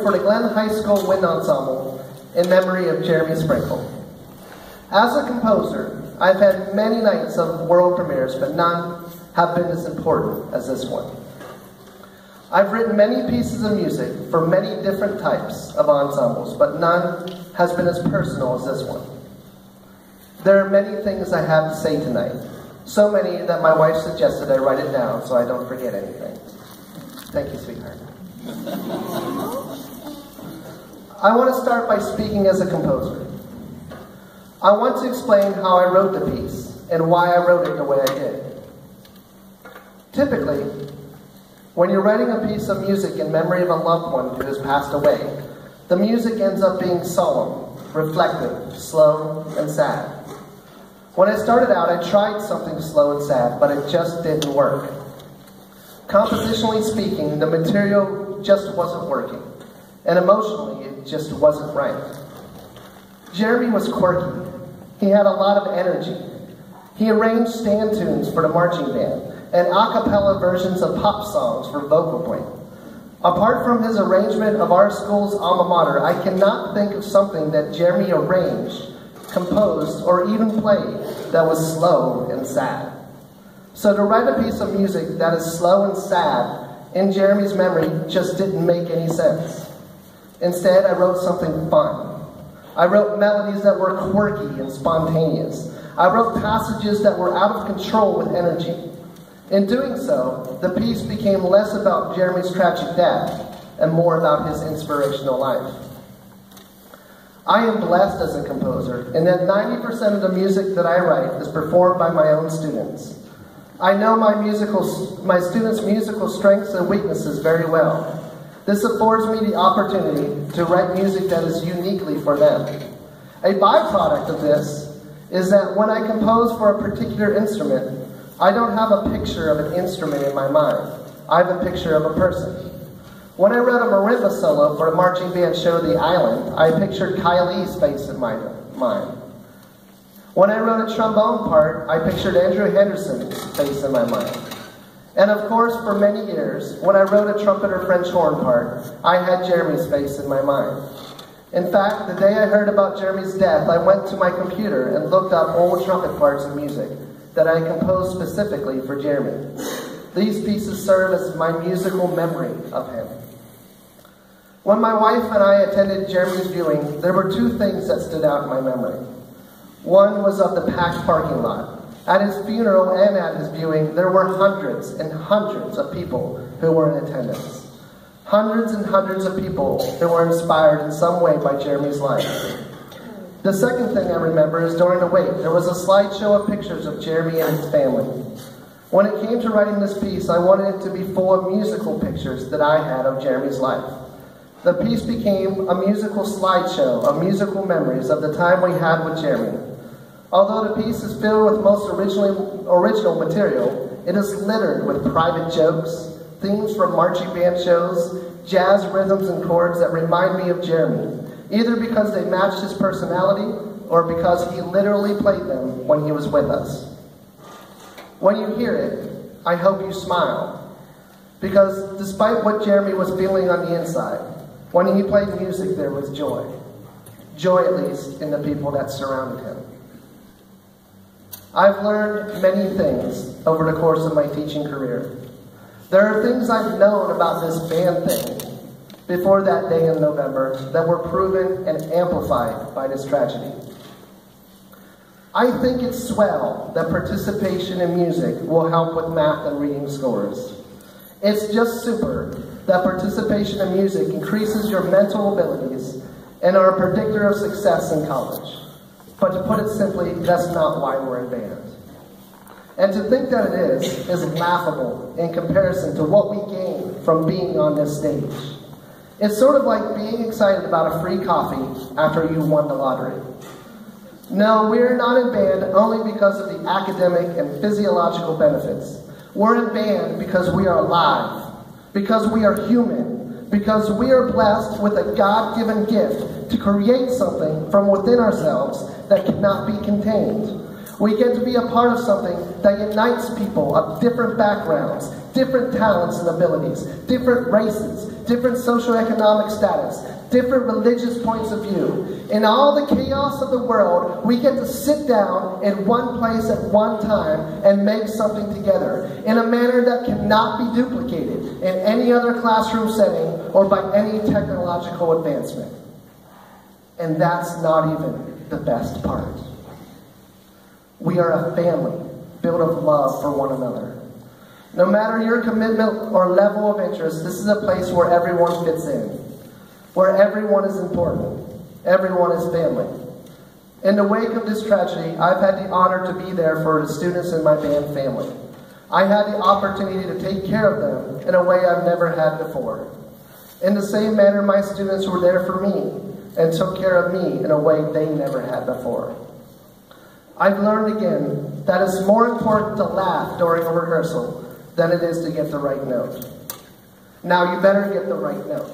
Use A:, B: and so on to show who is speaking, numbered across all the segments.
A: for the Glen High School Wind Ensemble in memory of Jeremy Sprinkle. As a composer, I've had many nights of world premieres, but none have been as important as this one. I've written many pieces of music for many different types of ensembles, but none has been as personal as this one. There are many things I have to say tonight, so many that my wife suggested I write it down so I don't forget anything. Thank you, sweetheart. I want to start by speaking as a composer. I want to explain how I wrote the piece and why I wrote it the way I did. Typically, when you're writing a piece of music in memory of a loved one who has passed away, the music ends up being solemn, reflective, slow, and sad. When I started out, I tried something slow and sad, but it just didn't work. Compositionally speaking, the material just wasn't working, and emotionally, it just wasn't right. Jeremy was quirky. He had a lot of energy. He arranged stand tunes for the marching band and a cappella versions of pop songs for vocal point. Apart from his arrangement of our school's alma mater, I cannot think of something that Jeremy arranged, composed, or even played that was slow and sad. So to write a piece of music that is slow and sad in Jeremy's memory just didn't make any sense. Instead, I wrote something fun. I wrote melodies that were quirky and spontaneous. I wrote passages that were out of control with energy. In doing so, the piece became less about Jeremy's tragic death and more about his inspirational life. I am blessed as a composer in that 90% of the music that I write is performed by my own students. I know my students' musical strengths and weaknesses very well. This affords me the opportunity to write music that is uniquely for them. A byproduct of this is that when I compose for a particular instrument, I don't have a picture of an instrument in my mind. I have a picture of a person. When I wrote a marimba solo for the marching band show The Island, I pictured Kylie's face in my mind. When I wrote a trombone part, I pictured Andrew Henderson's face in my mind. And of course, for many years, when I wrote a trumpet or French horn part, I had Jeremy's face in my mind. In fact, the day I heard about Jeremy's death, I went to my computer and looked up old trumpet parts of music that I composed specifically for Jeremy. These pieces serve as my musical memory of him. When my wife and I attended Jeremy's viewing, there were two things that stood out in my memory. One was of the packed parking lot. At his funeral and at his viewing, there were hundreds and hundreds of people who were in attendance. Hundreds and hundreds of people who were inspired in some way by Jeremy's life. The second thing I remember is during the wake, there was a slideshow of pictures of Jeremy and his family. When it came to writing this piece, I wanted it to be full of musical pictures that I had of Jeremy's life. The piece became a musical slideshow of musical memories of the time we had with Jeremy. Although the piece is filled with most original material, it is littered with private jokes, themes from marching band shows, jazz rhythms and chords that remind me of Jeremy, either because they matched his personality or because he literally played them when he was with us. When you hear it, I hope you smile, because despite what Jeremy was feeling on the inside, when he played music there was joy. Joy, at least, in the people that surrounded him. I've learned many things over the course of my teaching career. There are things I've known about this band thing before that day in November that were proven and amplified by this tragedy. I think it's swell that participation in music will help with math and reading scores. It's just super that participation in music increases your mental abilities and are a predictor of success in college. But to put it simply, that's not why we're in band. And to think that it is laughable in comparison to what we gain from being on this stage. It's sort of like being excited about a free coffee after you won the lottery. No, we're not in band only because of the academic and physiological benefits. We're in band because we are alive, because we are human, because we are blessed with a God-given gift to create something from within ourselves that cannot be contained. We get to be a part of something that unites people of different backgrounds, different talents and abilities, different races, different socioeconomic status, different religious points of view. In all the chaos of the world, we get to sit down in one place at one time and make something together in a manner that cannot be duplicated in any other classroom setting or by any technological advancement. And that's not even the best part. We are a family built of love for one another. No matter your commitment or level of interest, this is a place where everyone fits in, where everyone is important, everyone is family. In the wake of this tragedy, I've had the honor to be there for the students in my band family. I had the opportunity to take care of them in a way I've never had before. In the same manner, my students were there for me and took care of me in a way they never had before. I've learned again that it's more important to laugh during a rehearsal than it is to get the right note. Now, you better get the right note.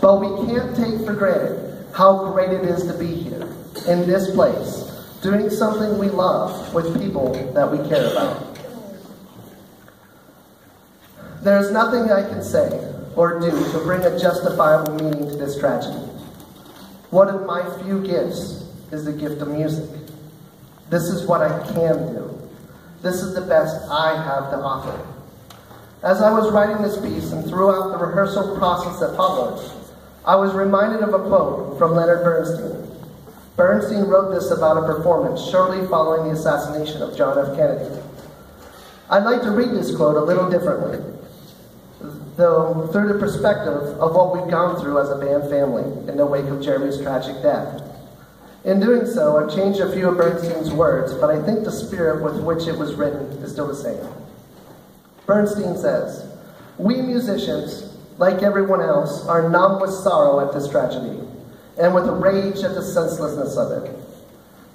A: But we can't take for granted how great it is to be here, in this place, doing something we love with people that we care about. There's nothing I can say or do to bring a justifiable meaning to this tragedy. One of my few gifts is the gift of music. This is what I can do. This is the best I have to offer. As I was writing this piece and throughout the rehearsal process that followed, I was reminded of a quote from Leonard Bernstein. Bernstein wrote this about a performance shortly following the assassination of John F. Kennedy. I'd like to read this quote a little differently, though through the perspective of what we've gone through as a band family in the wake of Jeremy's tragic death. In doing so, I've changed a few of Bernstein's words, but I think the spirit with which it was written is still the same. Bernstein says, "We musicians, like everyone else, are numb with sorrow at this tragedy, and with rage at the senselessness of it.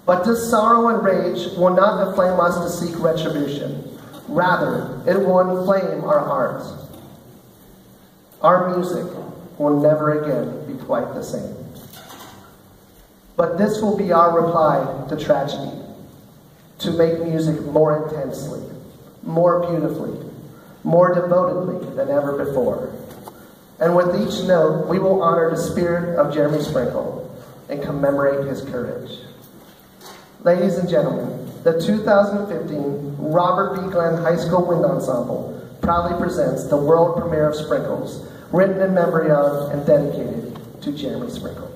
A: But this sorrow and rage will not inflame us to seek retribution. Rather, it will inflame our hearts. Our music will never again be quite the same. But this will be our reply to tragedy, to make music more intensely, more beautifully, more devotedly than ever before. And with each note, we will honor the spirit of Jeremy Sprinkle and commemorate his courage." Ladies and gentlemen, the 2015 Robert B. Glenn High School Wind Ensemble proudly presents the world premiere of Sprinkles, written in memory of and dedicated to Jeremy Sprinkle.